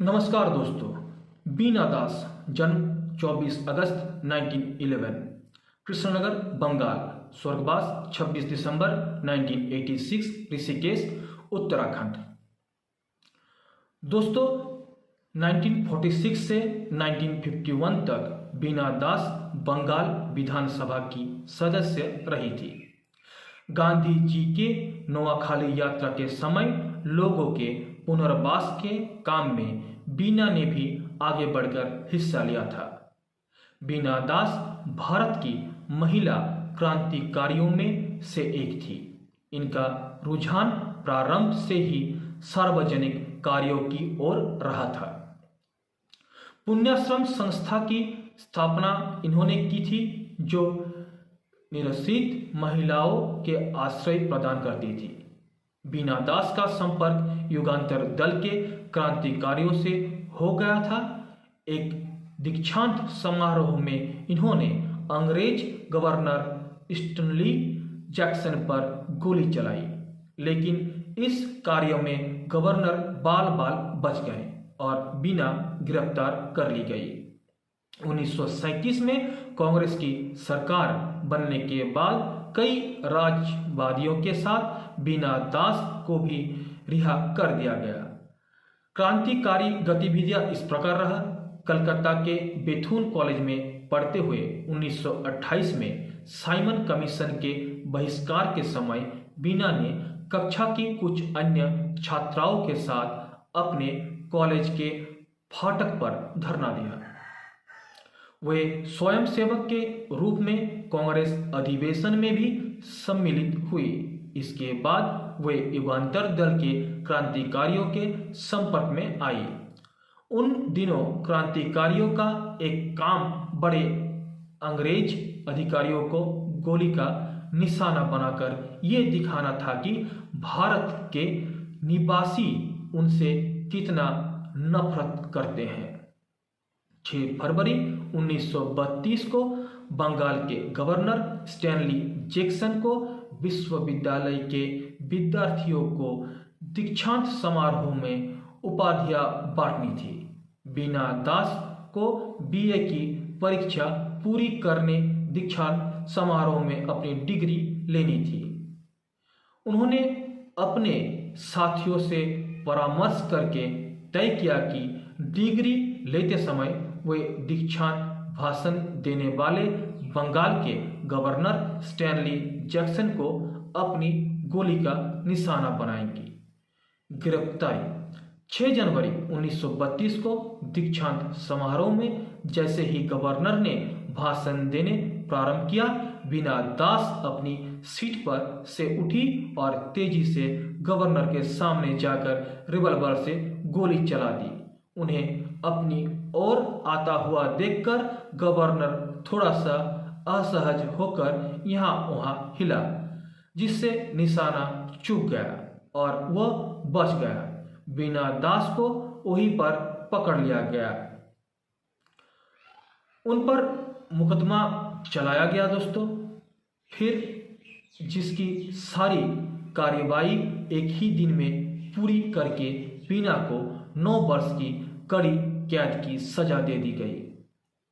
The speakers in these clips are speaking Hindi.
नमस्कार दोस्तों। बीना दास जन्म 24 अगस्त 1911, कृष्णनगर बंगाल। स्वर्गवास 26 दिसंबर 1986, ऋषिकेश उत्तराखंड। दोस्तों 1946 से 1951 तक बीना दास बंगाल विधानसभा की सदस्य रही थी। गांधी जी के नोआखाली यात्रा के समय लोगों के पुनर्वास के काम में बीना ने भी आगे बढ़कर हिस्सा लिया था। बीना दास भारत की महिला क्रांतिकारियों में से एक थी। इनका रुझान प्रारंभ से ही सार्वजनिक कार्यों की ओर रहा था। पुण्याश्रम संस्था की स्थापना इन्होंने की थी, जो निराश्रित महिलाओं के आश्रय प्रदान करती थी। बीना दास का संपर्क युगांतर दल के क्रांतिकारियों से हो गया था। एक दीक्षांत समारोह में इन्होंने अंग्रेज गवर्नर स्टैनली जैक्सन पर गोली चलाई, लेकिन इस कार्य में गवर्नर बाल बच गए और बीना गिरफ्तार कर ली गई। 1937 में कांग्रेस की सरकार बनने के बाद कई राजवादियों के साथ बीना दास को भी रिहा कर दिया गया। क्रांतिकारी गतिविधियां इस प्रकार रहा। कलकत्ता के बेथुन कॉलेज में पढ़ते हुए 1928 में साइमन कमीशन के बहिष्कार के समय बीना ने कक्षा की कुछ अन्य छात्राओं के साथ अपने कॉलेज के फाटक पर धरना दिया। वे स्वयंसेवक के रूप में कांग्रेस अधिवेशन में भी सम्मिलित हुई। इसके बाद वे युगांतर दल के क्रांतिकारियों के संपर्क में आई। उन दिनों क्रांतिकारियों का एक काम बड़े अंग्रेज अधिकारियों को गोली का निशाना बनाकर ये दिखाना था कि भारत के निवासी उनसे कितना नफरत करते हैं। 6 फरवरी 1932 को बंगाल के गवर्नर स्टैनली जैक्सन को विश्वविद्यालय के विद्यार्थियों को दीक्षांत समारोह में उपाधियां बांटनी थी। बीना दास को बीए की परीक्षा पूरी करने दीक्षांत समारोह में अपनी डिग्री लेनी थी। उन्होंने अपने साथियों से परामर्श करके तय किया कि डिग्री लेते समय वे दीक्षांत भाषण देने वाले बंगाल के गवर्नर स्टैनली जैक्सन को अपनी गोली का निशाना बनाएंगी। गिरफ्तारी 6 जनवरी 1932 को दीक्षांत समारोह में जैसे ही गवर्नर ने भाषण देने प्रारंभ किया, बीना दास अपनी सीट पर से उठी और तेजी से गवर्नर के सामने जाकर रिवॉल्वर से गोली चला दी। उन्हें अपनी ओर आता हुआ देखकर गवर्नर थोड़ा सा असहज होकर यहाँ वहाँ हिला, जिससे निशाना चूक गया और वह बच गया। बीना दास को वहीं पर पकड़ लिया गया। उन पर मुकदमा चलाया गया दोस्तों। फिर जिसकी सारी कार्यवाही एक ही दिन में पूरी करके बीना को 9 वर्ष की कड़ी कैद की सजा दे दी गई।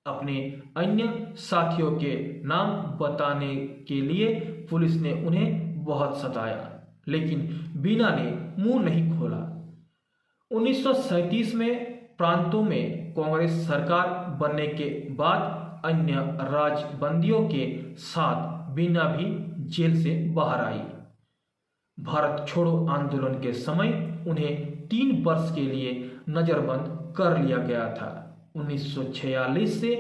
अपने अन्य साथियों के नाम बताने के लिए पुलिस ने उन्हें बहुत सताया, लेकिन बीना ने मुंह नहीं खोला। 1937 में प्रांतों में कांग्रेस सरकार बनने के बाद अन्य राजबंदियों के साथ बीना भी जेल से बाहर आई। भारत छोड़ो आंदोलन के समय उन्हें 3 वर्ष के लिए नजरबंद कर लिया गया था। 1946 से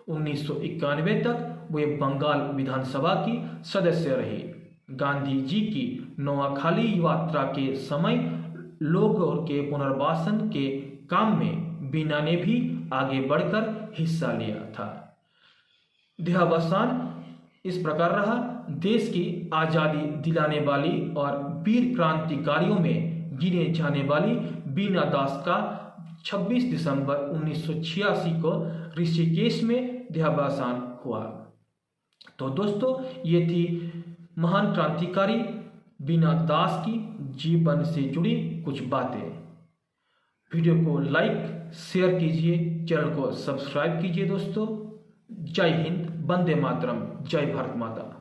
1991 तक वे बंगाल विधानसभा की सदस्य रहे। गांधी जी की नोआखाली यात्रा के समय लोगों के पुनर्वासन के काम में बीना ने भी आगे बढ़कर हिस्सा लिया था। देहावसान इस प्रकार रहा। देश की आज़ादी दिलाने वाली और वीर क्रांतिकारियों में गिने जाने वाली बीना दास का 26 दिसंबर 1986 को ऋषिकेश में देहावसान हुआ। तो दोस्तों ये थी महान क्रांतिकारी बीना दास की जीवन से जुड़ी कुछ बातें। वीडियो को लाइक शेयर कीजिए, चैनल को सब्सक्राइब कीजिए दोस्तों। जय हिंद, वंदे मातरम, जय भारत माता।